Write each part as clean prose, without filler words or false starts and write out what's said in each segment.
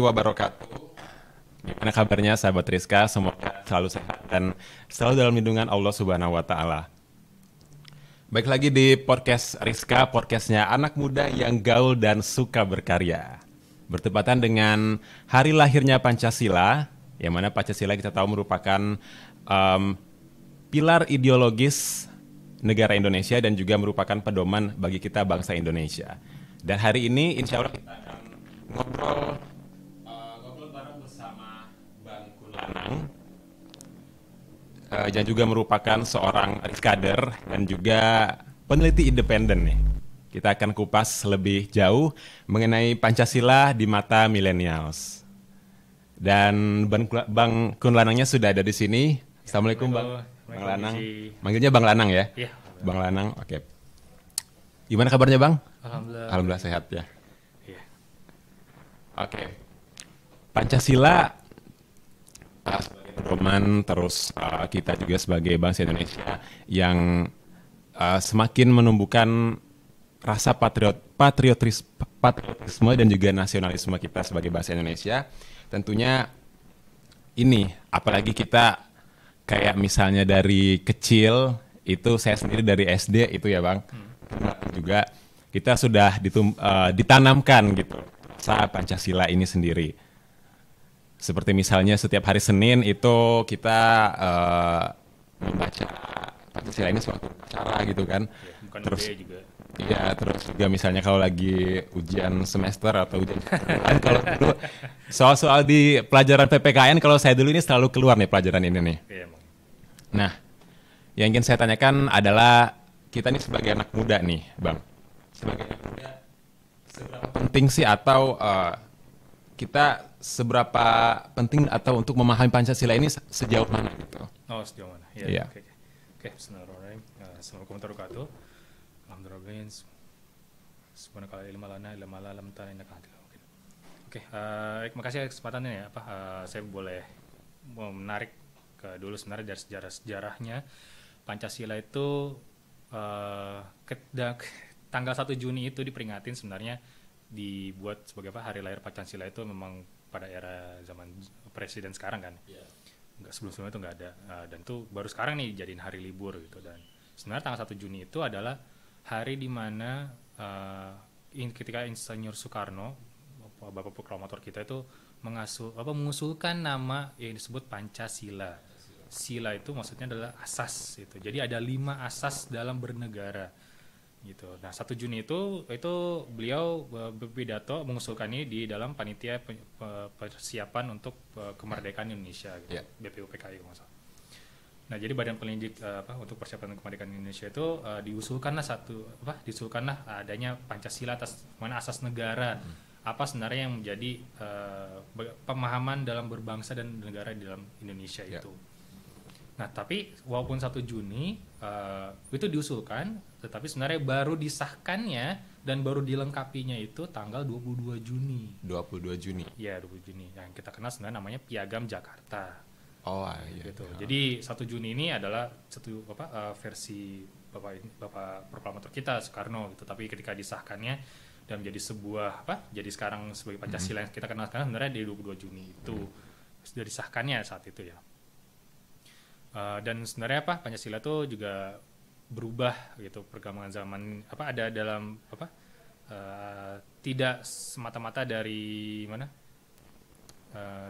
wabarakatuh. Gimana kabarnya sahabat Rizka? Semoga selalu sehat dan selalu dalam lindungan Allah Subhanahu wa taala. Baik lagi di podcast Rizka, podcastnya anak muda yang gaul dan suka berkarya. Bertepatan dengan hari lahirnya Pancasila, yang mana Pancasila kita tahu merupakan em, pilar ideologis negara Indonesia dan juga merupakan pedoman bagi kita bangsa Indonesia. Dan hari ini insya Allah kita akan ngobrol bareng bersama Bang Kunlanang, yang juga merupakan seorang riskader dan juga peneliti independen nih. Kita akan kupas lebih jauh mengenai Pancasila di mata millennials. Dan Bang Kunlanangnya sudah ada di sini. Assalamualaikum Bang. Bang Lanang. Manggilnya Bang Lanang ya? Iya. Bang Lanang, oke. Gimana kabarnya Bang? Alhamdulillah. Alhamdulillah sehat ya. Iya. Oke. Pancasila sebagai pedoman, terus kita juga sebagai bangsa Indonesia yang semakin menumbuhkan rasa patriotisme dan juga nasionalisme kita sebagai bangsa Indonesia. Tentunya ini, apalagi kita kayak misalnya dari kecil, itu saya sendiri dari SD itu ya Bang, juga kita sudah ditanamkan gitu rasa Pancasila ini sendiri. Seperti misalnya setiap hari Senin itu kita membaca Pancasila ini suatu acara gitu kan. Ya, bukan Terus budaya juga. iya, terus juga misalnya kalau lagi ujian semester atau ujian lain, kalau dulu soal-soal di pelajaran PPKN, kalau saya dulu ini selalu keluar nih pelajaran ini nih. Iya, emang. Nah, yang ingin saya tanyakan adalah kita nih sebagai anak muda nih, Bang. Sebagai anak muda, seberapa penting sih atau kita seberapa penting atau untuk memahami Pancasila ini sejauh mana gitu? Oh, sejauh mana? Iya. Oke. Oke, bismillahirrahmanirrahim. Assalamualaikum warahmatullahi wabarakatuh. Alhamdulillah. Subhanakala ilma lana illa ma 'allamtana innaka antal alim. Oke, makasih kesempatannya ya. Saya boleh menarik ke dulu sebenarnya dari sejarahnya Pancasila itu tanggal 1 Juni itu diperingatin sebenarnya dibuat sebagai hari lahir Pancasila itu memang pada era zaman presiden sekarang kan. Nggak sebelum-sebelumnya itu nggak ada, dan itu baru sekarang nih jadiin hari libur gitu. Dan sebenarnya tanggal 1 Juni itu adalah hari di mana ketika Insinyur Soekarno, Bapak Proklamator kita itu mengusulkan nama yang disebut Pancasila. Sila itu maksudnya adalah asas gitu. Jadi ada 5 asas dalam bernegara gitu. Nah, 1 Juni itu beliau berpidato mengusulkan ini di dalam panitia persiapan untuk kemerdekaan Indonesia gitu. Yeah. BPUPKI kalau nggak salah. Nah, jadi Badan Penyelidik untuk persiapan kemerdekaan Indonesia itu diusulkanlah adanya Pancasila atas mana asas negara. Apa sebenarnya yang menjadi pemahaman dalam berbangsa dan negara di dalam Indonesia itu. Nah, tapi walaupun 1 Juni itu diusulkan, tetapi sebenarnya baru disahkannya dan baru dilengkapinya itu tanggal 22 Juni. 22 Juni. Ya, 20 Juni. Yang kita kenal sebenarnya namanya Piagam Jakarta. Oh iya. Gitu. Jadi 1 Juni ini adalah versi Bapak Proklamator kita Soekarno gitu. Tapi ketika disahkannya dan menjadi jadi sekarang sebagai Pancasila yang kita kenal sekarang sebenarnya di 22 Juni itu sudah disahkannya saat itu ya. Dan sebenarnya Pancasila itu juga berubah gitu perkembangan zaman ada dalam tidak semata-mata dari mana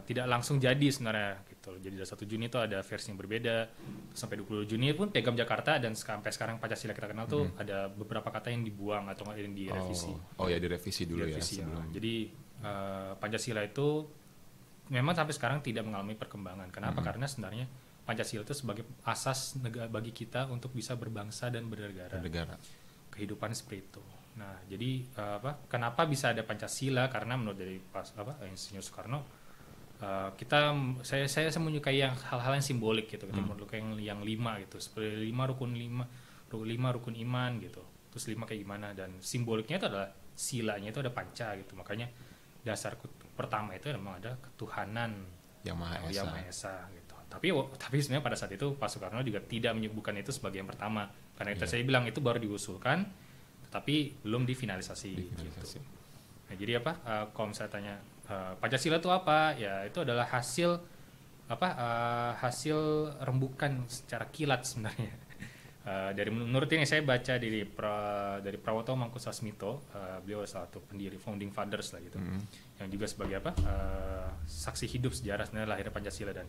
tidak langsung jadi sebenarnya gitu. Jadi dari 1 Juni itu ada versi yang berbeda sampai 22 Juni pun Piagam Jakarta dan sampai sekarang Pancasila kita kenal tuh ada beberapa kata yang dibuang atau yang direvisi. Oh ya, direvisi dulu direvisi, ya sebelum. Jadi Pancasila itu memang sampai sekarang tidak mengalami perkembangan. Kenapa? Karena sebenarnya Pancasila itu sebagai asas bagi kita untuk bisa berbangsa dan bernegara. Kehidupan seperti itu. Nah, jadi kenapa bisa ada Pancasila? Karena menurut dari Insinyur Soekarno, saya menyukai hal-hal yang simbolik gitu. Kita menyukai yang 5 gitu, seperti 5 rukun iman gitu. Terus 5 kayak gimana, dan simboliknya itu adalah silanya itu ada panca gitu. Makanya dasar pertama itu memang ada ketuhanan yang Maha Esa gitu. Tapi sebenarnya pada saat itu Pak Soekarno juga tidak menyebutkan itu sebagai yang pertama, karena itu saya bilang itu baru diusulkan tetapi belum difinalisasi. Gitu. Nah, jadi kalau misalnya tanya Pancasila itu apa? Ya itu adalah hasil hasil rembukan secara kilat sebenarnya. Dari menurut ini saya baca dari Prawoto Mangkusasmito, beliau salah satu pendiri founding fathers lah gitu, yang juga sebagai saksi hidup sejarah sebenarnya lahirnya Pancasila, dan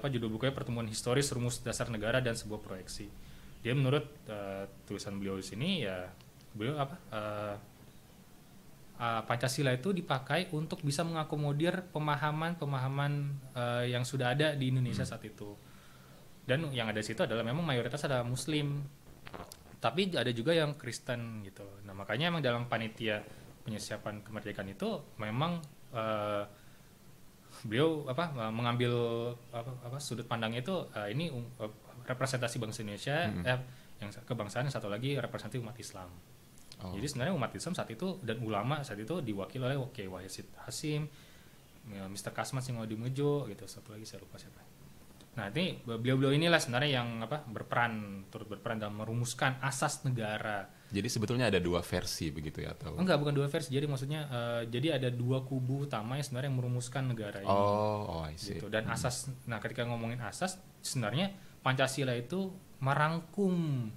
judul bukunya Pertemuan Historis Rumus Dasar Negara dan Sebuah Proyeksi. Dia menurut tulisan beliau di sini ya beliau Pancasila itu dipakai untuk bisa mengakomodir pemahaman-pemahaman yang sudah ada di Indonesia saat itu. Dan yang ada di situ adalah memang mayoritas adalah Muslim, tapi ada juga yang Kristen gitu. Nah makanya memang dalam panitia penyisiapan kemerdekaan itu memang beliau mengambil sudut pandangnya itu ini representasi bangsa Indonesia, yang kebangsaan, yang satu lagi representasi umat Islam. Jadi sebenarnya umat Islam saat itu dan ulama saat itu diwakili oleh Kiai Wahid Hasim, Mr. Kasman Singodemujo gitu, satu lagi saya lupa siapa. Nah ini beliau-beliau inilah sebenarnya yang turut berperan dalam merumuskan asas negara. Jadi sebetulnya ada dua versi begitu ya atau? Enggak, bukan dua versi. Jadi maksudnya jadi ada dua kubu utama yang sebenarnya merumuskan negara ini. I see. Gitu. Dan asas, nah ketika ngomongin asas, sebenarnya Pancasila itu merangkum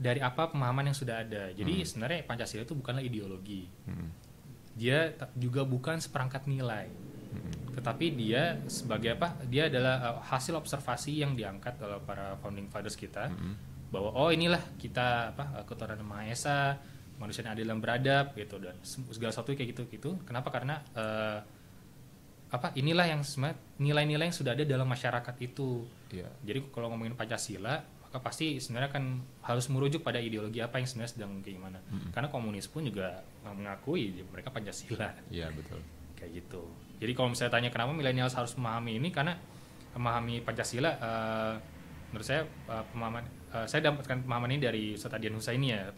dari apa pemahaman yang sudah ada. Jadi sebenarnya Pancasila itu bukanlah ideologi. Dia juga bukan seperangkat nilai. Tetapi dia sebagai dia adalah hasil observasi yang diangkat oleh para founding fathers kita, bahwa inilah kita ketuhanan Maha Esa, manusia yang adil dan beradab gitu, dan segala sesuatu kayak gitu. Kenapa? Karena inilah yang sebenarnya nilai-nilai yang sudah ada dalam masyarakat itu. Jadi kalau ngomongin Pancasila, maka pasti sebenarnya kan harus merujuk pada ideologi apa yang sebenarnya sedang kayak gimana. Karena komunis pun juga mengakui mereka Pancasila. Iya betul. Kayak gitu. Jadi kalau misalnya tanya kenapa milenial harus memahami ini, karena memahami Pancasila, menurut saya saya dapatkan pemahaman ini dari Ustaz Adian Husaini ya.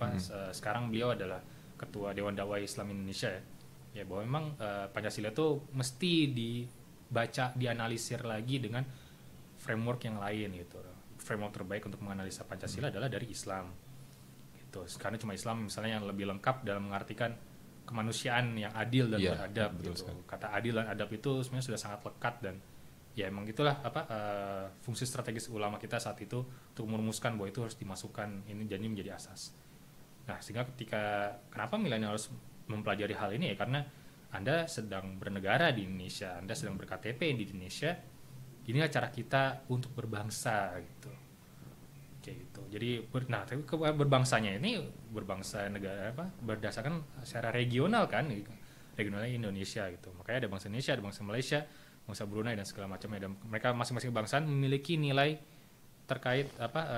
Sekarang beliau adalah Ketua Dewan Dakwah Islam Indonesia ya. Bahwa memang Pancasila itu mesti dibaca, dianalisir lagi dengan framework yang lain gitu. Framework terbaik untuk menganalisa Pancasila adalah dari Islam. Gitu. Karena cuma Islam misalnya yang lebih lengkap dalam mengartikan kemanusiaan yang adil dan beradab gitu. Kata adil dan adab itu sebenarnya sudah sangat lekat, dan ya emang gitulah fungsi strategis ulama kita saat itu untuk merumuskan bahwa itu harus dimasukkan ini jadi menjadi asas. Nah sehingga kenapa milenial harus mempelajari hal ini ya, karena Anda sedang bernegara di Indonesia, Anda sedang berKTP di Indonesia, inilah cara kita untuk berbangsa gitu. Gitu. Jadi berbangsanya ini berbangsa negara berdasarkan secara regional kan, regionalnya Indonesia gitu. Makanya ada bangsa Indonesia, ada bangsa Malaysia, bangsa Brunei dan segala macamnya, dan mereka masing-masing bangsa memiliki nilai terkait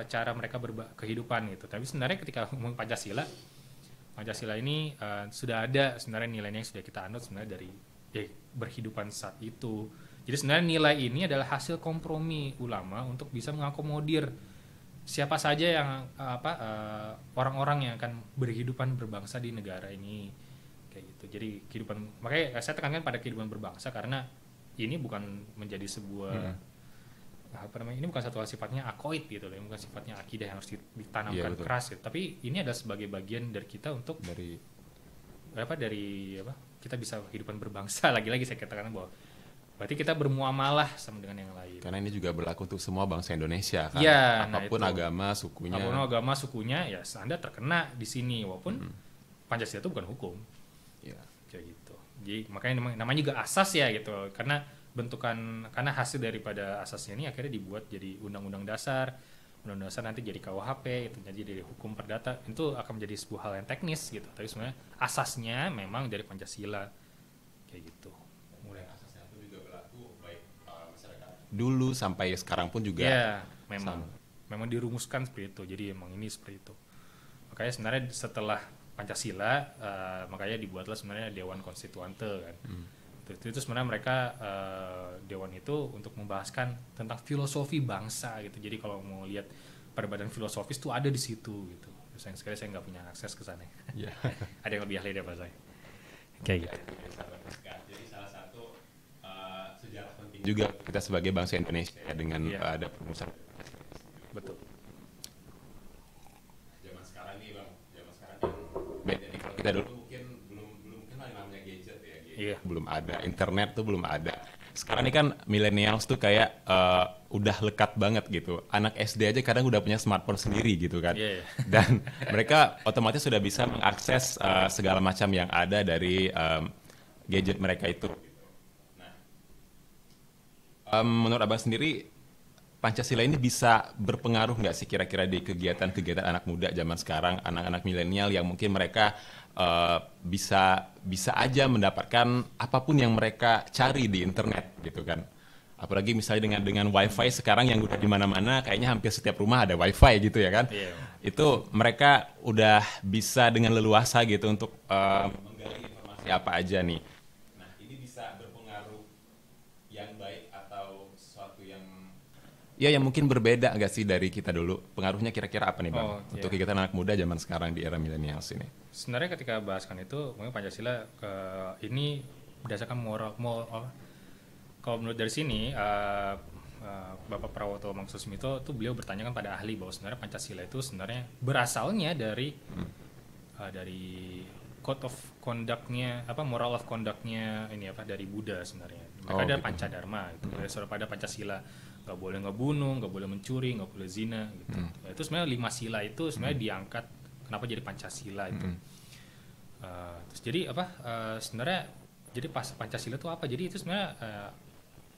cara mereka kehidupan gitu. Tapi sebenarnya ketika ngomong Pancasila ini sudah ada sebenarnya nilainya yang sudah kita anut sebenarnya dari berhidupan saat itu. Jadi sebenarnya nilai ini adalah hasil kompromi ulama untuk bisa mengakomodir siapa saja yang orang-orang yang akan berkehidupan berbangsa di negara ini kayak gitu. Jadi makanya saya tekankan pada kehidupan berbangsa, karena ini bukan menjadi sebuah ini bukan satu hal sifatnya akoid gitu loh, bukan sifatnya akidah yang harus ditanamkan keras gitu. Tapi ini adalah sebagai bagian dari kita untuk kita bisa kehidupan berbangsa. Lagi-lagi saya katakan bahwa berarti kita bermuamalah sama dengan yang lain. Karena ini juga berlaku untuk semua bangsa Indonesia kan. Apapun agama, sukunya, ya Anda terkena di sini, walaupun Pancasila itu bukan hukum. Kayak gitu. Jadi makanya namanya juga asas ya gitu. Karena hasil daripada asasnya ini akhirnya dibuat jadi undang-undang dasar. Undang-undang dasar nanti jadi KUHP, itu jadi hukum perdata. Itu akan menjadi sebuah hal yang teknis gitu. Tapi sebenarnya asasnya memang dari Pancasila. Kayak gitu. Dulu sampai sekarang pun juga memang dirumuskan seperti itu. Jadi emang ini seperti itu. Makanya sebenarnya setelah Pancasila makanya dibuatlah sebenarnya Dewan Konstituante kan. Itu sebenarnya mereka dewan itu untuk membahaskan tentang filosofi bangsa gitu. Jadi kalau mau lihat perdebatan filosofis tuh ada di situ gitu. Sayang sekali saya nggak punya akses ke sana. Ada yang lebih ahli daripada saya. Kayak gitu. Jadi salah satu sejarah penting juga kita sebagai bangsa Indonesia ya, dengan ada perumusan. Betul. Zaman sekarang nih bang, kan beda nih. Kalau kita dulu mungkin belum kenal namanya gadget ya. Iya. belum ada, internet tuh belum ada. Sekarang ini kan millennials tuh kayak udah lekat banget gitu. Anak SD aja kadang udah punya smartphone sendiri gitu kan. Iya, iya. Dan mereka otomatis sudah bisa mengakses segala macam yang ada dari gadget mereka itu. Menurut Abang sendiri, Pancasila ini bisa berpengaruh nggak sih kira-kira di kegiatan-kegiatan anak muda zaman sekarang, anak-anak milenial yang mungkin mereka bisa aja mendapatkan apapun yang mereka cari di internet gitu kan. Apalagi misalnya dengan wifi sekarang yang udah di mana-mana, kayaknya hampir setiap rumah ada wifi gitu ya kan. Iya. Itu mereka udah bisa dengan leluasa gitu untuk menggali informasi apa aja nih. Nah, ini bisa berpengaruh yang baik atau sesuatu yang ya yang mungkin berbeda nggak sih dari kita dulu? Pengaruhnya kira-kira apa nih Bang? Oh, Untuk iya. kegiatan anak muda zaman sekarang di era milenials ini. Sebenarnya ketika bahaskan itu, mungkin Pancasila ini berdasarkan kalau menurut dari sini Bapak Prawoto Mangsusmito tuh beliau bertanyakan pada ahli bahwa sebenarnya Pancasila itu sebenarnya berasalnya dari code of conduct-nya moral of conduct-nya ini dari Buddha sebenarnya. Mereka ada Gitu. Pancadharma itu sudah pada Pancasila, nggak boleh ngebunuh, nggak boleh mencuri, nggak boleh zina gitu. Itu sebenarnya 5 sila itu sebenarnya diangkat kenapa jadi Pancasila itu. Terus jadi sebenarnya jadi pas Pancasila itu apa? Jadi itu sebenarnya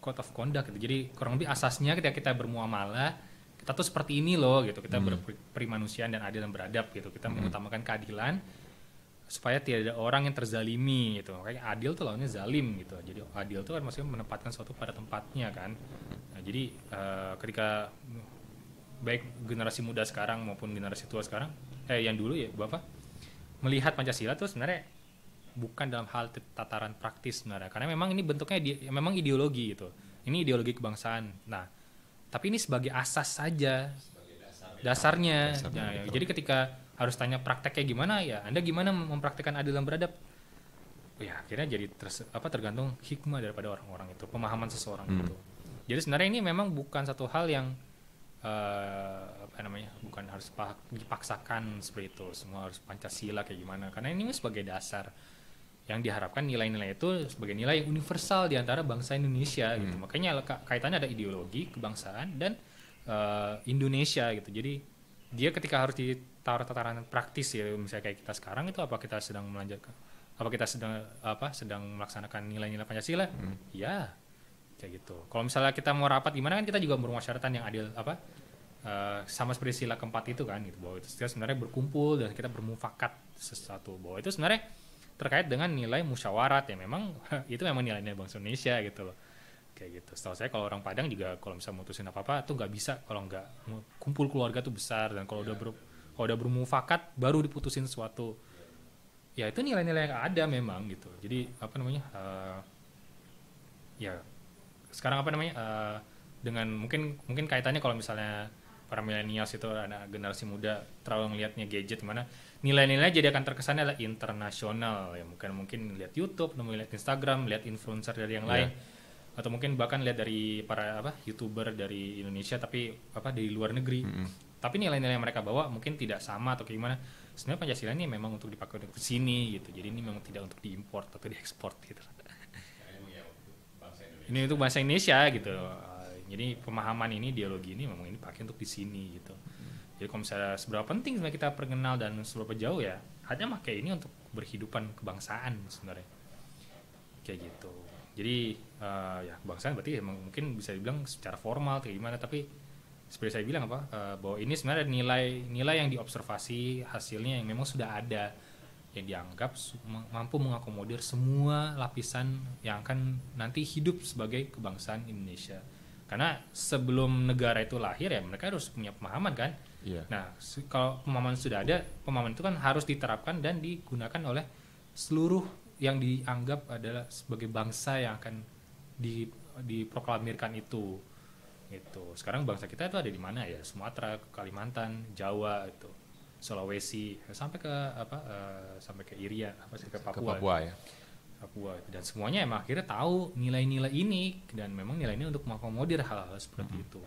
code of conduct gitu. Jadi kurang lebih asasnya ketika kita bermuamalah kita tuh seperti ini loh gitu. Kita berprimanusiaan dan adil dan beradab gitu. Kita mengutamakan keadilan supaya tidak ada orang yang terzalimi gitu. Makanya adil tuh lawannya zalim gitu. Jadi adil tuh kan maksudnya menempatkan sesuatu pada tempatnya kan. Nah, jadi ketika baik generasi muda sekarang maupun generasi tua sekarang yang dulu ya Bapak melihat Pancasila tuh sebenarnya bukan dalam hal tataran praktis sebenarnya, karena memang ini bentuknya memang ideologi gitu. Ini ideologi kebangsaan. Nah, tapi ini sebagai asas saja, dasarnya. Ya, jadi ketika harus tanya prakteknya gimana ya, Anda gimana mempraktekkan adil dan beradab? Ya akhirnya jadi tergantung hikmah daripada orang-orang itu, pemahaman seseorang itu. Jadi sebenarnya ini memang bukan satu hal yang bukan harus dipaksakan seperti itu, semua harus Pancasila kayak gimana, karena ini sebagai dasar yang diharapkan nilai-nilai itu sebagai nilai yang universal di antara bangsa Indonesia gitu. Makanya kaitannya ada ideologi kebangsaan dan Indonesia gitu. Jadi dia ketika harus ditaruh tataran praktis ya, misalnya kayak kita sekarang itu apa kita sedang melanjutkan, apa kita sedang melaksanakan nilai-nilai Pancasila? Ya kayak gitu. Kalau misalnya kita mau rapat gimana kan kita juga bermusyawaratan yang adil sama seperti sila keempat itu kan gitu, bahwa itu sebenarnya berkumpul dan kita bermufakat sesuatu, bahwa itu sebenarnya terkait dengan nilai musyawarat ya, memang itu memang nilai-nilai bangsa Indonesia gitu loh, kayak gitu. Setahu saya kalau orang Padang juga kalau misalnya mutusin apa-apa tuh nggak bisa kalau nggak kumpul keluarga tuh besar, dan kalau udah bermufakat baru diputusin sesuatu. Ya itu nilai-nilai yang ada memang gitu. Jadi ya sekarang dengan mungkin kaitannya kalau misalnya para milenials itu anak generasi muda terlalu ngelihatnya gadget mana nilai-nilai jadi akan terkesannya adalah internasional ya, mungkin lihat YouTube, lihat Instagram, lihat influencer dari yang lain, atau mungkin bahkan lihat dari para YouTuber dari Indonesia tapi dari luar negeri. Tapi nilai-nilai yang mereka bawa mungkin tidak sama atau gimana. Sebenarnya Pancasila ini memang untuk dipakai untuk sini gitu. Jadi ini memang tidak untuk diimpor atau diekspor gitu. Ini untuk bahasa Indonesia gitu. Jadi pemahaman ini, ideologi ini memang ini pakai untuk di sini gitu. Jadi kalau misalnya seberapa penting sebenarnya kita perkenal dan seberapa jauh ya, hanya pakai ini untuk berhidupan kebangsaan sebenarnya. Kayak gitu. Jadi ya kebangsaan berarti mungkin bisa dibilang secara formal kayak gimana, tapi seperti saya bilang bahwa ini sebenarnya nilai yang diobservasi hasilnya yang memang sudah ada, yang dianggap mampu mengakomodir semua lapisan yang akan nanti hidup sebagai kebangsaan Indonesia. Karena sebelum negara itu lahir ya mereka harus punya pemahaman kan. Nah kalau pemahaman sudah ada, pemahaman itu kan harus diterapkan dan digunakan oleh seluruh yang dianggap adalah sebagai bangsa yang akan diproklamirkan itu gitu. Sekarang bangsa kita itu ada di mana ya? Sumatera, Kalimantan, Jawa itu, Sulawesi, sampai ke Irian, sampai ke Papua ya. Papua, dan semuanya emang akhirnya tahu nilai-nilai ini, dan memang nilai ini untuk mengakomodir hal-hal seperti itu.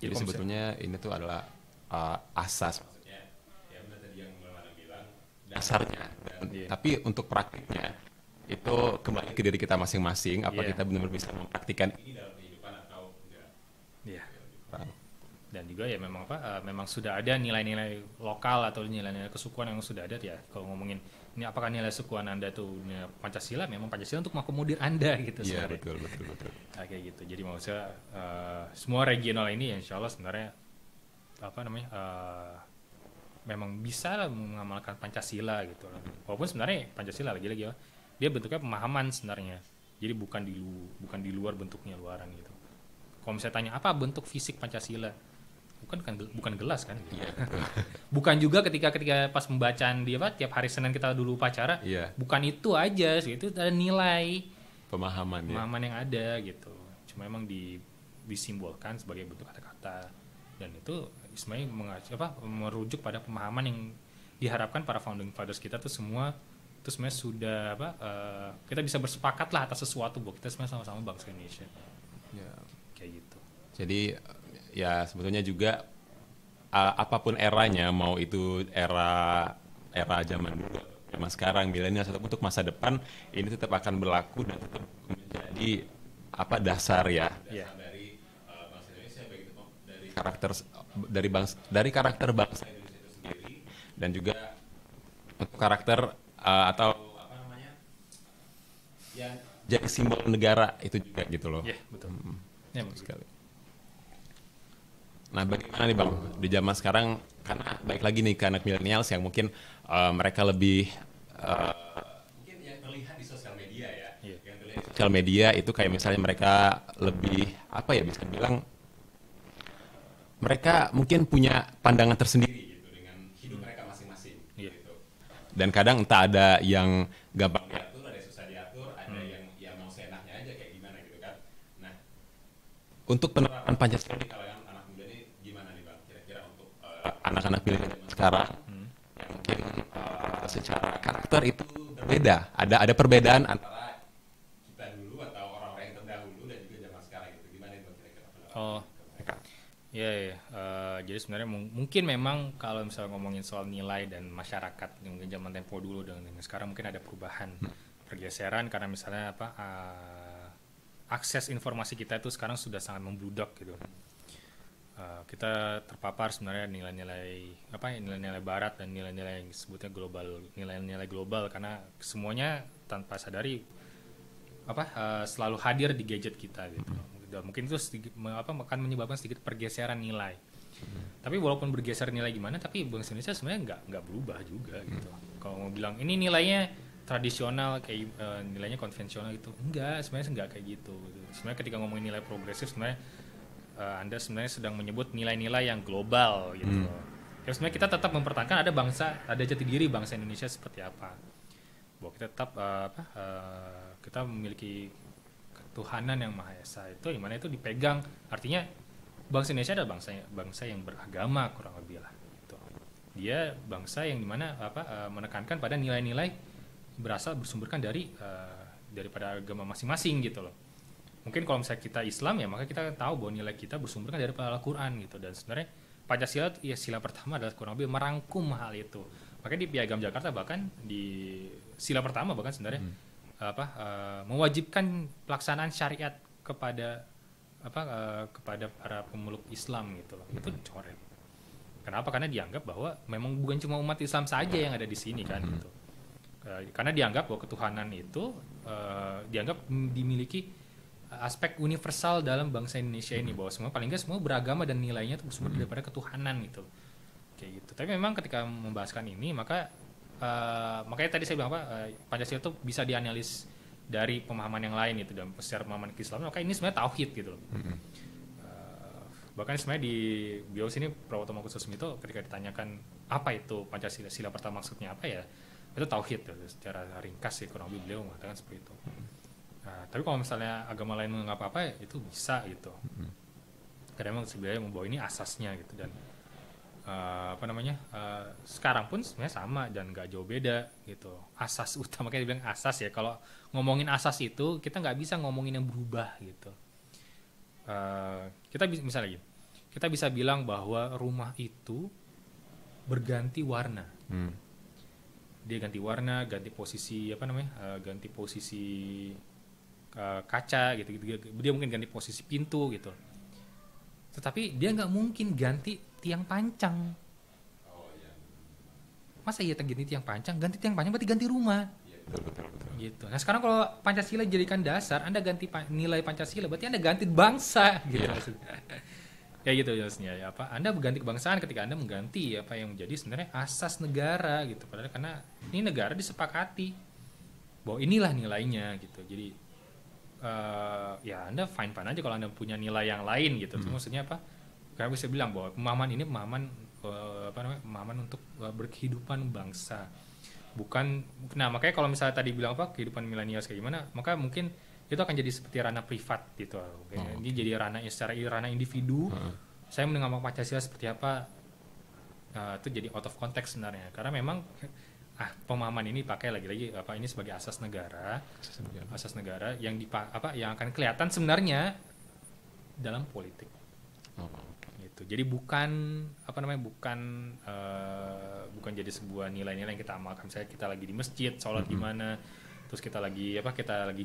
Jadi sebetulnya ini tuh adalah asas, maksudnya ya benar tadi yang Mbak bilang dasarnya. Tapi untuk praktiknya itu kembali ke diri kita masing-masing. Apa Iya. kita benar-benar bisa mempraktikkan ini dalam kehidupan atau enggak. Iya. Dan juga ya memang memang sudah ada nilai-nilai lokal atau nilai-nilai kesukuan yang sudah ada ya. Kalau ngomongin ini apakah nilai sukuan Anda tuh nilai Pancasila, memang Pancasila untuk mengakomodir Anda gitu Iya, sebenarnya. betul. Nah, kayak gitu. Jadi maksudnya semua regional ini insya Allah sebenarnya memang bisa lah mengamalkan Pancasila gitu. Walaupun sebenarnya Pancasila lagi-lagi ya, dia bentuknya pemahaman sebenarnya. Jadi bukan di luar bentuknya luaran gitu. Kalau misalnya tanya apa bentuk fisik Pancasila, bukan gelas kan? Iya. Bukan juga ketika pas pembacaan dia tiap hari Senin kita dulu upacara, Iya. bukan itu aja sih, itu ada nilai Pemahaman ya. pemahaman yang ada gitu. Cuma memang disimbolkan sebagai bentuk kata-kata, dan itu sebenarnya merujuk pada pemahaman yang diharapkan para founding fathers kita tuh semua itu sebenarnya sudah kita bisa bersepakat lah atas sesuatu bahwa kita sebenarnya sama-sama bangsa Indonesia. Ya. Kayak gitu. Jadi ya sebetulnya juga apapun eranya, mau itu era zaman dulu, zaman sekarang, milenial atau untuk masa depan, ini tetap akan berlaku dan tetap menjadi dasar ya. Iya. Dasar dari bangsa Indonesia, baik itu dari karakter bangsa Indonesia itu sendiri, dan juga untuk karakter atau apa namanya yang jadi simbol negara itu juga gitu loh. Iya, betul. Ya, Betul sekali. Nah, bagaimana nih Bang di zaman sekarang, karena baik lagi nih ke anak milenials yang mungkin mereka lebih mungkin yang terlihat di sosial media ya. Iya. Yang terlihat di sosial media itu kayak misalnya mereka lebih bisa bilang mereka mungkin punya pandangan tersendiri gitu dengan hidup mereka masing-masing. Iya. Gitu. Dan kadang entah ada yang gampang diatur, ada yang susah diatur, ada yang ya mau seenaknya aja kayak gimana gitu kan. Nah, untuk penerapan Pancasila di kalangan anak muda ini gimana nih Bang? Kira-kira untuk anak-anak milenial zaman sekarang yang mungkin secara karakter itu berbeda. Ada perbedaan antara kita dulu atau orang-orang yang terdahulu dan juga zaman sekarang gitu. Gimana itu kira-kira pendapat Oh. mereka? Ya. Jadi sebenarnya mungkin memang kalau misalnya ngomongin soal nilai dan masyarakat mungkin zaman tempo dulu dengan sekarang mungkin ada perubahan, pergeseran karena misalnya akses informasi kita itu sekarang sudah sangat membludak gitu. Kita terpapar sebenarnya nilai-nilai Barat dan nilai-nilai yang disebutnya nilai-nilai global karena semuanya tanpa sadari selalu hadir di gadget kita gitu. Dan mungkin itu akan menyebabkan sedikit pergeseran nilai. Tapi walaupun bergeser nilai gimana, tapi bangsa Indonesia sebenarnya nggak berubah juga gitu. Kalau mau bilang ini nilainya tradisional kayak nilainya konvensional gitu, sebenarnya nggak kayak gitu. Sebenarnya ketika ngomongin nilai progresif sebenarnya Anda sebenarnya sedang menyebut nilai-nilai yang global gitu. Ya sebenarnya kita tetap mempertahankan ada jati diri bangsa Indonesia seperti apa. Bahwa kita tetap kita memiliki ketuhanan yang Maha Esa itu yang mana itu dipegang, artinya bangsa Indonesia adalah bangsa yang beragama kurang lebih lah gitu. Dia bangsa yang dimana menekankan pada nilai-nilai bersumberkan daripada agama masing-masing gitu loh. Mungkin kalau misalnya kita Islam ya maka kita tahu bahwa nilai kita bersumberkan dari Al-Quran gitu, dan sebenarnya Pancasila ya sila pertama adalah kurang lebih merangkum hal itu. Makanya di Piagam Jakarta bahkan di sila pertama bahkan sebenarnya mewajibkan pelaksanaan syariat kepada para pemeluk Islam gitu loh. Itu dicoret. Kenapa? Karena dianggap bahwa memang bukan cuma umat Islam saja yang ada di sini kan gitu. Karena dianggap bahwa ketuhanan itu dianggap dimiliki aspek universal dalam bangsa Indonesia ini, bahwa semua paling nggak semua beragama dan nilainya itu bersumber daripada ketuhanan gitu. Kayak gitu. Tapi memang ketika membahaskan ini makanya tadi saya bilang Pancasila itu bisa dianalis dari pemahaman yang lain itu, dan secara pemahaman Islam maka ini sebenarnya tauhid gitu loh. Bahkan sebenarnya di beliau sini Prawoto Mangkususumi itu ketika ditanyakan apa itu Pancasila, sila pertama maksudnya apa ya, itu tauhid gitu. Secara ringkas sih kurang lebih beliau mengatakan seperti itu. Tapi kalau misalnya agama lain menganggap apa itu bisa gitu. Karena memang sebenarnya membawa ini asasnya gitu, dan sekarang pun sebenarnya sama dan nggak jauh beda gitu. Asas utama kayak dibilang asas ya. Kalau ngomongin asas itu kita nggak bisa ngomongin yang berubah gitu. Kita bisa bilang bahwa rumah itu berganti warna. dia ganti warna, ganti posisi ganti posisi kaca gitu, dia mungkin ganti posisi pintu gitu, tetapi dia nggak mungkin ganti tiang pancang. Masa iya ganti tiang pancang berarti ganti rumah. Betul. Gitu. Nah sekarang kalau Pancasila dijadikan dasar, Anda ganti nilai Pancasila, berarti Anda ganti bangsa gitu. Ya gitu maksudnya. Ya, Anda mengganti kebangsaan ketika Anda mengganti apa yang menjadi sebenarnya asas negara gitu. Padahal karena ini negara disepakati bahwa inilah nilainya gitu. Jadi ya Anda fine aja kalau Anda punya nilai yang lain gitu. Maksudnya apa? Kayak bisa bilang bahwa pemahaman ini pemahaman untuk berkehidupan bangsa. Bukan, nah makanya kalau misalnya tadi bilang kehidupan milenial kayak gimana, maka mungkin itu akan jadi seperti ranah privat gitu. Ini jadi ranah secara ranah individu. Saya mengenal Pancasila seperti apa, itu jadi out of context sebenarnya, karena memang pemahaman ini pakai lagi-lagi ini sebagai asas negara yang yang akan kelihatan sebenarnya dalam politik. Gitu. Jadi bukan jadi sebuah nilai-nilai yang kita amalkan. Misalnya kita lagi di masjid sholat gimana, terus kita lagi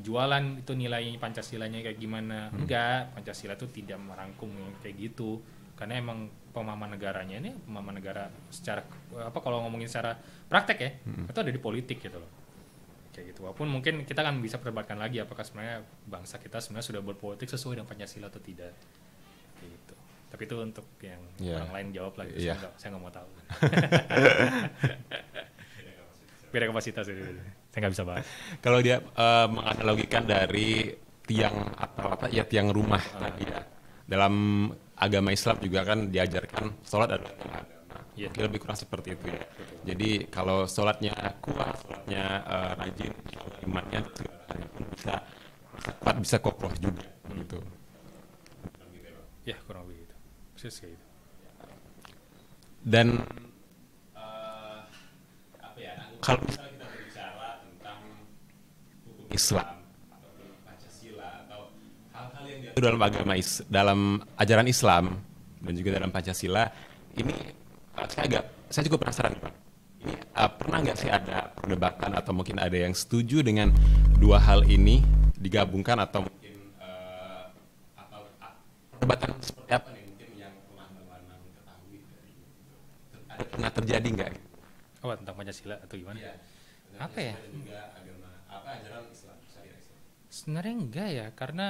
jualan itu nilai Pancasilanya kayak gimana. Enggak, Pancasila itu tidak merangkum kayak gitu, karena emang pemahaman negaranya ini pemahaman negara secara kalau ngomongin secara praktek ya, itu ada di politik gitu loh, kayak gitu. Walaupun mungkin kita kan bisa perdebatkan lagi apakah sebenarnya bangsa kita sebenarnya sudah berpolitik sesuai dengan Pancasila atau tidak gitu. Tapi itu untuk yang orang lain jawab lah gitu. Saya nggak mau tahu. Beda kapasitas itu. Saya nggak bisa bahas. Kalau dia menganalogikan dari tiang tiang rumah tadi ya. Dalam agama Islam juga kan diajarkan sholat adalah tiang agama. Mungkin lebih kurang seperti itu ya. Jadi kalau sholatnya kuat, sholatnya rajin, imannya pun bisa kokoh juga gitu. Ya kurang lebih gitu. Persis kayak gitu. Dan kalau misalnya kita berbicara tentang hukum Islam atau Pancasila atau hal-hal yang diatur dalam dalam ajaran Islam dan juga dalam Pancasila ini, saya juga penasaran Pak. Ini pernah nggak sih ada perdebatan atau mungkin ada yang setuju dengan dua hal ini digabungkan, atau mungkin atau perdebatan seperti apa nih mungkin yang teman-teman ketahui dari pernah terjadi nggak? Tentang Pancasila atau gimana? Ya, apa ya? Juga agama ajaran Islam, syariah Islam. Sebenarnya enggak ya, karena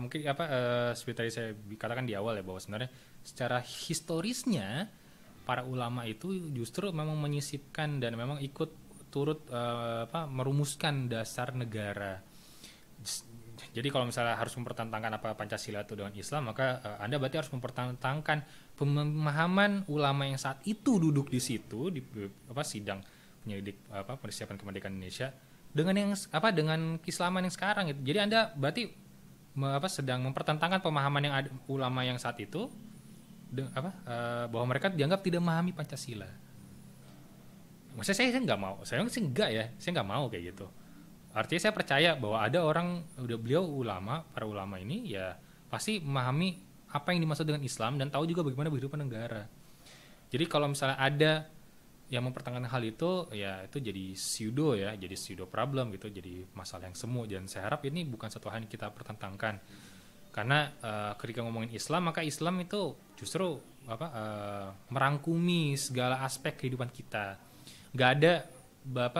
mungkin seperti tadi saya katakan di awal ya, bahwa sebenarnya secara historisnya para ulama itu justru memang menyisipkan dan memang ikut turut merumuskan dasar negara. Jadi kalau misalnya harus mempertentangkan apa Pancasila itu dengan Islam, maka Anda berarti harus mempertentangkan pemahaman ulama yang saat itu duduk di situ di sidang penyelidik persiapan kemerdekaan Indonesia dengan yang dengan keislaman yang sekarang gitu. Jadi Anda berarti sedang mempertentangkan pemahaman yang ada ulama yang saat itu bahwa mereka dianggap tidak memahami Pancasila. Maksudnya saya nggak mau, saya nggak mau kayak gitu. Artinya saya percaya bahwa ada orang, para ulama ini ya pasti memahami apa yang dimaksud dengan Islam dan tahu juga bagaimana kehidupan negara. Jadi kalau misalnya ada yang mempertentangkan hal itu, ya itu jadi pseudo problem gitu, jadi masalah yang semu. Dan saya harap ini bukan satu hal yang kita pertentangkan, karena ketika ngomongin Islam, maka Islam itu justru merangkumi segala aspek kehidupan kita. Nggak ada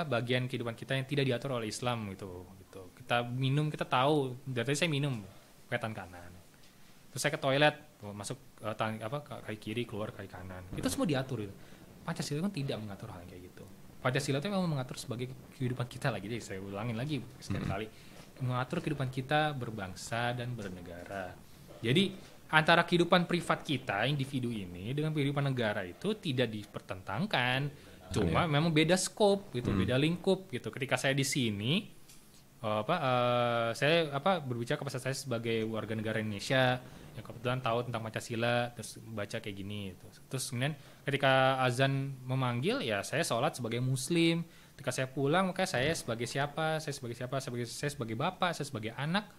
bagian kehidupan kita yang tidak diatur oleh Islam gitu. Kita minum, kita tahu dari tadi saya minum pakai tangan kanan, terus saya ke toilet masuk kaki kiri, keluar kaki kanan, itu semua diatur gitu. Pancasila kan tidak mengatur hal kayak gitu. Pancasila itu memang mengatur sebagai kehidupan kita lagi. Jadi saya ulangin lagi sekian kali, mengatur kehidupan kita berbangsa dan bernegara. Jadi antara kehidupan privat kita individu ini dengan kehidupan negara itu tidak dipertentangkan. Cuma memang beda scope gitu, beda lingkup gitu. Ketika saya di sini, saya berbicara kepada saya sebagai warga negara Indonesia yang kebetulan tahu tentang Pancasila, terus baca kayak gini gitu. Terus kemudian ketika azan memanggil, ya saya sholat sebagai Muslim. Ketika saya pulang, maka saya sebagai siapa? Saya sebagai bapak, saya sebagai anak,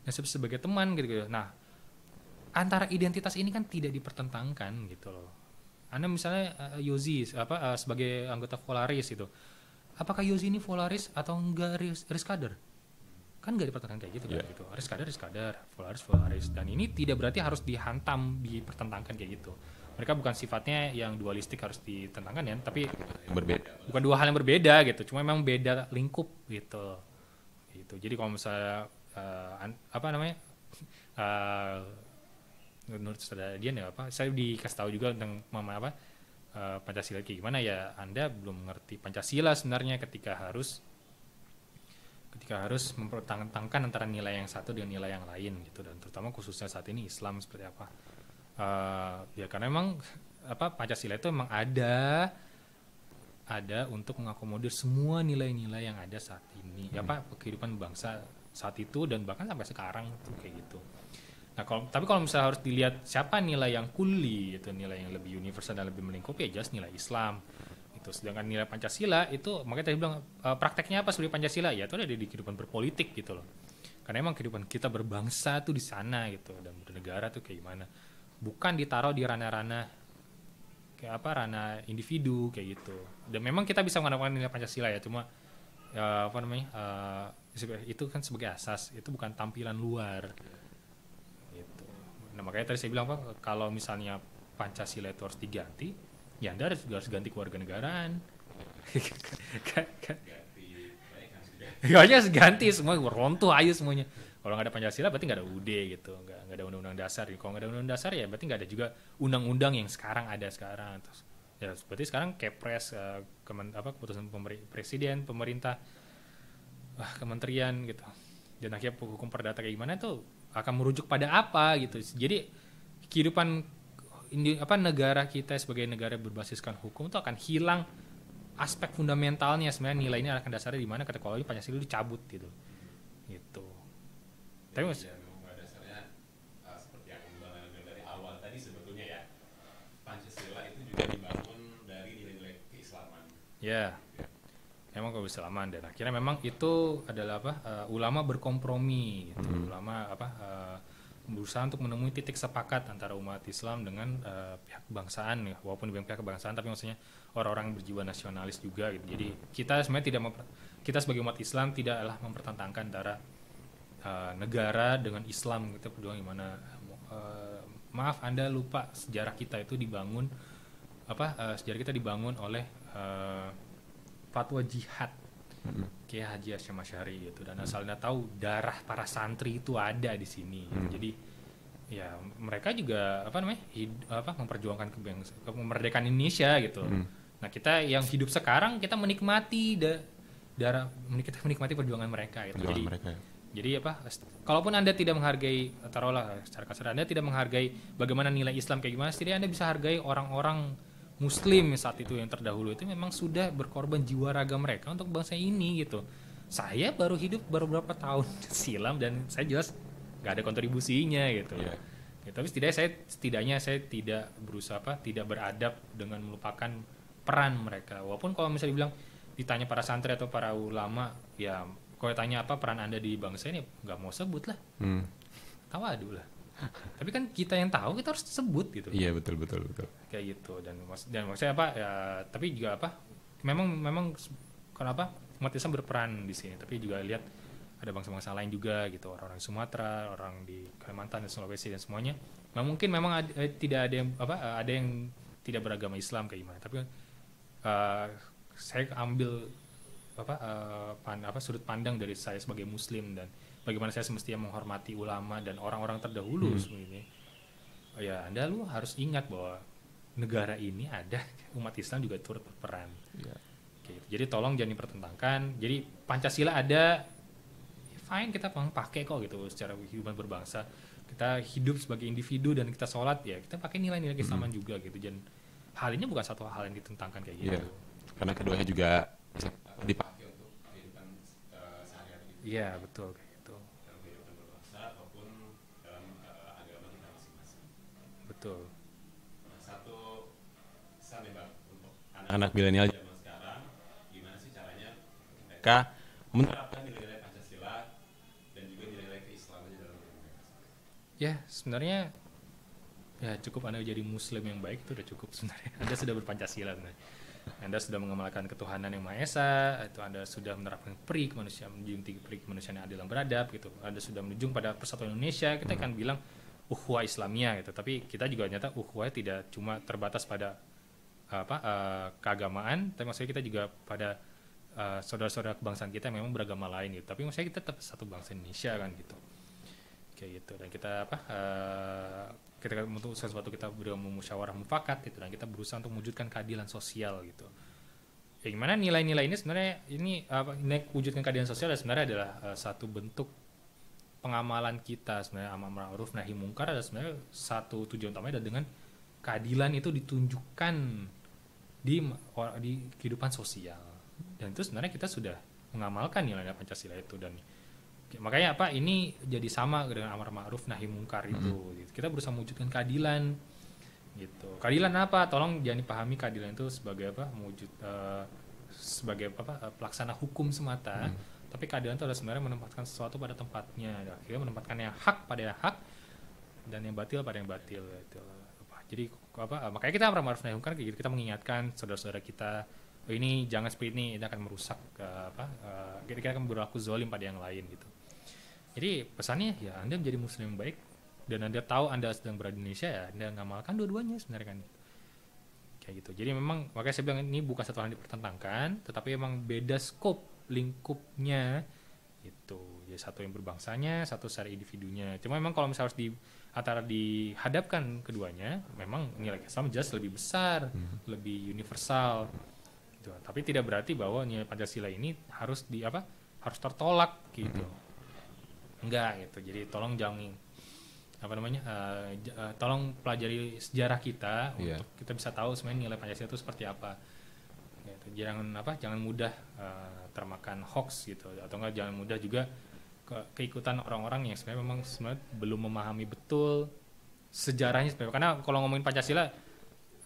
dan saya sebagai teman gitu. Nah, antara identitas ini kan tidak dipertentangkan gitu loh. Anda misalnya Yozi sebagai anggota Volaris itu, apakah Yozi ini Volaris atau enggak Riskader? Kan nggak dipertentangkan kayak gitu kan gitu. Riskader, Volaris, dan ini tidak berarti harus dihantam, dipertentangkan kayak gitu. Mereka bukan sifatnya yang dualistik harus ditentangkan ya, tapi yang berbeda. bukan dua hal yang berbeda gitu, cuma memang beda lingkup gitu. Gitu. Jadi kalau misalnya uh, menurut saudara Dian ya saya dikasih tahu juga tentang Pancasila kayak gimana ya, Anda belum mengerti Pancasila sebenarnya ketika harus mempertentangkan antara nilai yang satu dengan nilai yang lain gitu, dan terutama khususnya saat ini Islam seperti apa. Ya karena memang Pancasila itu memang ada untuk mengakomodir semua nilai-nilai yang ada saat ini, kehidupan bangsa saat itu dan bahkan sampai sekarang tuh kayak gitu. Nah, tapi kalau misalnya harus dilihat siapa nilai yang kulli, itu nilai yang lebih universal dan lebih melingkupi, ya jelas nilai Islam. Itu sedangkan nilai Pancasila itu, makanya tadi bilang prakteknya apa sebenarnya Pancasila? Ya itu ada di kehidupan berpolitik gitu loh. Karena emang kehidupan kita berbangsa tuh di sana gitu, dan bernegara tuh kayak gimana. Bukan ditaruh di ranah-ranah kayak ranah individu kayak gitu. Dan memang kita bisa menggunakan nilai Pancasila ya, cuma itu kan sebagai asas, itu bukan tampilan luar. Nah makanya tadi saya bilang kalau misalnya Pancasila itu harus diganti, ya Anda harus ganti kewarganegaraan. Kayaknya harus ganti semua, rontuh aja semuanya. Kalau nggak ada Pancasila berarti nggak ada UUD gitu, nggak ada undang-undang dasar. Kalau nggak ada undang-undang dasar ya berarti nggak ada juga undang-undang yang sekarang ada sekarang. Terus, ya berarti sekarang Kepres, keputusan presiden, pemerintah, kementerian gitu. Dan akhirnya hukum perdata kayak gimana tuh akan merujuk pada apa gitu. Jadi kehidupan negara kita sebagai negara berbasiskan hukum itu akan hilang aspek fundamentalnya, sebenarnya nilai ini akan dasarnya di mana ketika kalau Pancasila dicabut gitu. Gitu. Tapi memang dasarnya seperti yang dibangun dari awal tadi sebetulnya ya. Pancasila itu juga dibangun dari nilai-nilai keislaman. Ya. Memang keislaman, dan akhirnya memang itu adalah ulama berkompromi gitu. Ulama berusaha untuk menemui titik sepakat antara umat Islam dengan pihak kebangsaan ya, walaupun bukan pihak kebangsaan tapi maksudnya orang-orang yang berjiwa nasionalis juga gitu. Jadi kita sebenarnya kita sebagai umat Islam tidaklah mempertentangkan antara negara dengan Islam gitu, berjuang gimana. Maaf Anda lupa sejarah kita itu dibangun oleh fatwa jihad kayak Haji Hasyim Asy'ari gitu, dan asalnya tahu darah para santri itu ada di sini gitu. Jadi ya mereka juga memperjuangkan kemerdekaan Indonesia gitu. Nah kita yang hidup sekarang kita menikmati kita menikmati perjuangan mereka gitu. Jadi kalaupun Anda tidak menghargai, taruhlah secara kasar Anda tidak menghargai bagaimana nilai Islam kayak gimana, setidaknya Anda bisa hargai orang-orang Muslim saat itu yang terdahulu itu memang sudah berkorban jiwa raga mereka untuk bangsa ini gitu. Saya baru hidup beberapa tahun silam dan saya jelas nggak ada kontribusinya gitu. Ya, tapi setidaknya saya tidak berusaha tidak beradab dengan melupakan peran mereka. Walaupun kalau misalnya dibilang ditanya para santri atau para ulama, ya kalau tanya apa peran Anda di bangsa ini, nggak mau sebut lah. Tawadu lah. Tapi kan kita yang tahu, kita harus sebut gitu. Iya betul. Kayak gitu, dan maksudnya ya, tapi juga memang kenapa umat Islam berperan di sini, tapi juga lihat ada bangsa-bangsa lain juga gitu, orang-orang Sumatera, orang di Kalimantan dan Sulawesi dan semuanya. Nah, mungkin memang tidak ada yang ada yang tidak beragama Islam kayak gimana, tapi saya ambil sudut pandang dari saya sebagai Muslim dan bagaimana saya semestinya menghormati ulama dan orang-orang terdahulu sebenarnya. Ya Anda harus ingat bahwa negara ini ada umat Islam juga turut berperan. Gitu. Jadi tolong jangan dipertentangkan. Jadi Pancasila ada, fine kita pakai kok gitu secara kehidupan berbangsa. Kita hidup sebagai individu dan kita sholat ya kita pakai nilai-nilai keislaman juga gitu. Dan hal ini bukan satu hal yang ditentangkan kayak gitu. Karena keduanya juga dipakai untuk kehidupan sehari-hari. Iya betul. Betul. Satu pesan ya Bang untuk anak milenial zaman sekarang, gimana sih caranya mereka menerapkan nilai-nilai Pancasila dan juga nilai-nilai keislaman dalam hidup mereka? Ya sebenarnya Ya cukup Anda jadi Muslim yang baik itu udah cukup sebenarnya. Anda sudah berpancasila sebenarnya. Anda sudah mengamalkan ketuhanan yang Maha Esa, itu Anda sudah menerapkan PRI kemanusiaan, menjunjung tinggi PRI kemanusiaan yang adil dan beradab gitu. Anda sudah menunjuk pada persatuan Indonesia, kita akan bilang ukhuwah Islamiyah gitu. Tapi kita juga nyata ukhuwah tidak cuma terbatas pada keagamaan, tapi maksudnya kita juga pada saudara-saudara kebangsaan kita yang memang beragama lain gitu. Tapi maksudnya kita tetap satu bangsa Indonesia kan gitu. Kayak gitu. Dan kita ketika untuk sesuatu kita bermusyawarah mufakat gitu, dan kita berusaha untuk mewujudkan keadilan sosial gitu. Ya, gimana nilai-nilai ini sebenarnya wujudkan keadilan sosial sebenarnya adalah satu bentuk pengamalan kita sebenarnya amar ma'ruf nahi mungkar. Adalah sebenarnya satu tujuan utamanya adalah dengan keadilan itu ditunjukkan di kehidupan sosial, dan itu sebenarnya kita sudah mengamalkan nilai-nilai Pancasila itu. Dan makanya ini jadi sama dengan amar ma'ruf nahi mungkar itu gitu. Kita berusaha mewujudkan keadilan gitu. Keadilan apa? Tolong jangan dipahami keadilan itu sebagai sebagai pelaksana hukum semata. Tapi keadilan itu adalah sebenarnya menempatkan sesuatu pada tempatnya. Akhirnya menempatkan yang hak pada yang hak dan yang batil pada yang batil gitu. Jadi makanya kita amar ma'ruf nahi mungkar gitu. Kita mengingatkan saudara-saudara kita, ini jangan seperti ini akan merusak kita akan berlaku zalim pada yang lain gitu. Jadi pesannya ya Anda menjadi Muslim yang baik dan Anda tahu Anda sedang berada di Indonesia, ya Anda ngamalkan dua-duanya sebenarnya kan. Kayak gitu. Jadi memang makanya saya bilang ini bukan satu hal yang dipertentangkan, tetapi memang beda skop lingkupnya itu. Jadi satu yang berbangsanya, satu secara individunya. Cuma memang kalau misalnya harus antara dihadapkan keduanya, memang nilai Islam jelas lebih besar, lebih universal. Gitu. Tapi tidak berarti bahwa nilai Pancasila ini harus harus tertolak gitu. Enggak gitu. Jadi tolong jangan tolong pelajari sejarah kita untuk kita bisa tahu sebenarnya nilai Pancasila itu seperti apa. Gitu. Jangan mudah termakan hoax gitu, atau enggak jangan mudah juga keikutan orang-orang yang sebenarnya belum memahami betul sejarahnya sebenarnya. Karena kalau ngomongin Pancasila,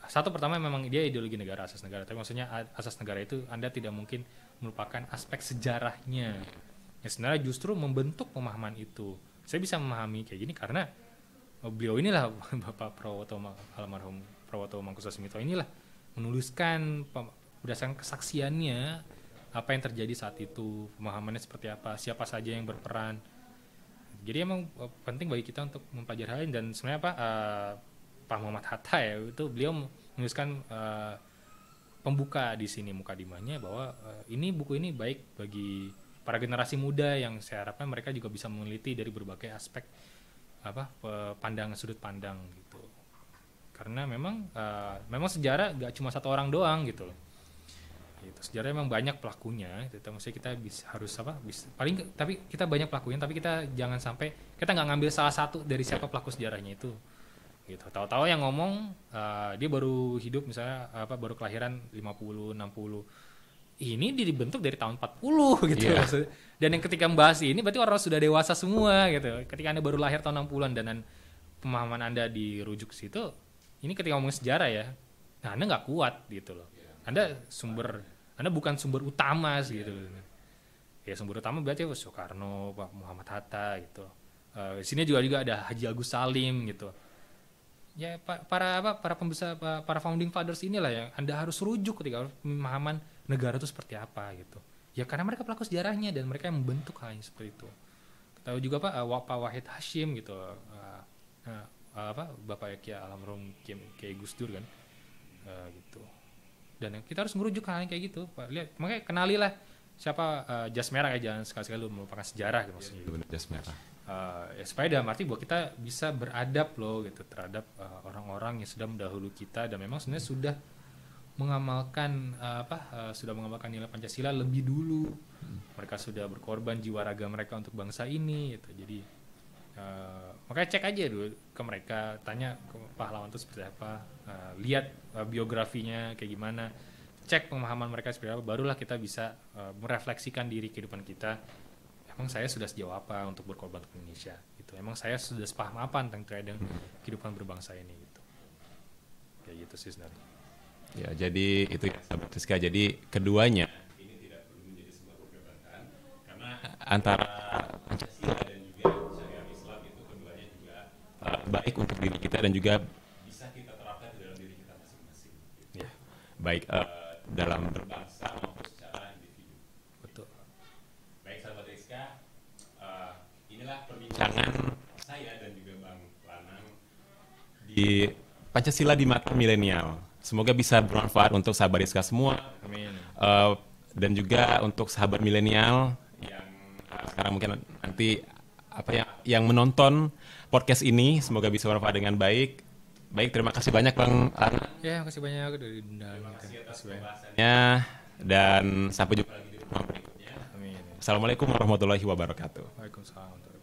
satu pertama memang dia ideologi negara, asas negara. Tapi maksudnya asas negara itu Anda tidak mungkin melupakan aspek sejarahnya. Ya sebenarnya justru membentuk pemahaman itu. Saya bisa memahami kayak gini karena beliau inilah Bapak Prawoto almarhum Prawoto Mangkususmito inilah menuliskan berdasarkan kesaksiannya apa yang terjadi saat itu, pemahamannya seperti apa, siapa saja yang berperan. Jadi emang penting bagi kita untuk mempelajari hal ini. Dan sebenarnya Pak Muhammad Hatta ya itu beliau menuliskan pembuka di sini mukadimahnya bahwa buku ini baik bagi para generasi muda yang saya harapkan mereka juga bisa meneliti dari berbagai aspek sudut pandang gitu. Karena memang sejarah gak cuma satu orang doang gitu loh. Gitu. Sejarah memang banyak pelakunya. Maksudnya kita tapi kita banyak pelakunya, tapi kita jangan sampai kita nggak ngambil salah satu dari siapa pelaku sejarahnya itu. Gitu. Tahu-tahu yang ngomong dia baru hidup misalnya baru kelahiran 50, 60. Ini dibentuk dari tahun 40 gitu. Yeah. Dan yang ketika membahas ini berarti orang sudah dewasa semua gitu. Ketika Anda baru lahir tahun 60-an dan pemahaman Anda dirujuk ke situ, ini ketika ngomong sejarah ya, nah Anda nggak kuat gitu loh. Anda bukan sumber utama gitu. Ya sumber utama berarti Soekarno, Pak Muhammad Hatta gitu. Di sini juga ada Haji Agus Salim gitu. Ya para pembesar, para founding fathers inilah yang Anda harus rujuk ketika pemahaman negara itu seperti apa gitu. Ya karena mereka pelaku sejarahnya dan mereka yang membentuk hal yang seperti itu. Tahu juga Pak Wahid Hashim gitu. Bapak Kiai almarhum Kiai Gus Dur kan. Gitu. Dan kita harus merujuk hal yang kayak gitu. Pak, lihat, makanya kenalilah siapa jas merah ya, jangan sekali-sekali lu melupakan sejarah gitu maksudnya. Benar, jas merah. Ya supaya dalam arti bahwa kita bisa beradab loh gitu terhadap orang-orang yang sudah mendahului kita dan memang sebenarnya sudah mengamalkan nilai Pancasila lebih dulu. Mereka sudah berkorban jiwa raga mereka untuk bangsa ini gitu. Jadi makanya cek aja dulu ke mereka, tanya ke pahlawan itu seperti apa, lihat biografinya kayak gimana, cek pemahaman mereka seperti apa, barulah kita bisa merefleksikan diri kehidupan kita. Emang saya sudah sejauh apa untuk berkorban untuk Indonesia gitu. Emang saya sudah sepaham apa tentang kehidupan berbangsa ini gitu. Kayak gitu sih sebenarnya. Ya, jadi itu ya sahabat Rizka. Jadi keduanya ini tidak perlu menjadi sebuah perdebatan karena antara Pancasila dan juga syariat Islam itu keduanya juga baik untuk diri kita dan juga baik dalam berbangsa maupun secara individu. Betul. Baik sahabat Rizka, inilah perbincangan saya dan juga Bang Lanang di Pancasila di mata milenial. Semoga bisa bermanfaat untuk sahabat Rizka semua. Amin. Dan juga untuk sahabat milenial yang sekarang mungkin nanti yang menonton podcast ini, semoga bisa bermanfaat dengan baik. Baik, terima kasih banyak Bang Lanang. Ya, makasih banyak dari undang. Terima kasih atas pembahasannya dan sampai jumpa lagi di pertemuan berikutnya. Amin. Assalamualaikum warahmatullahi wabarakatuh. Waalaikumsalam.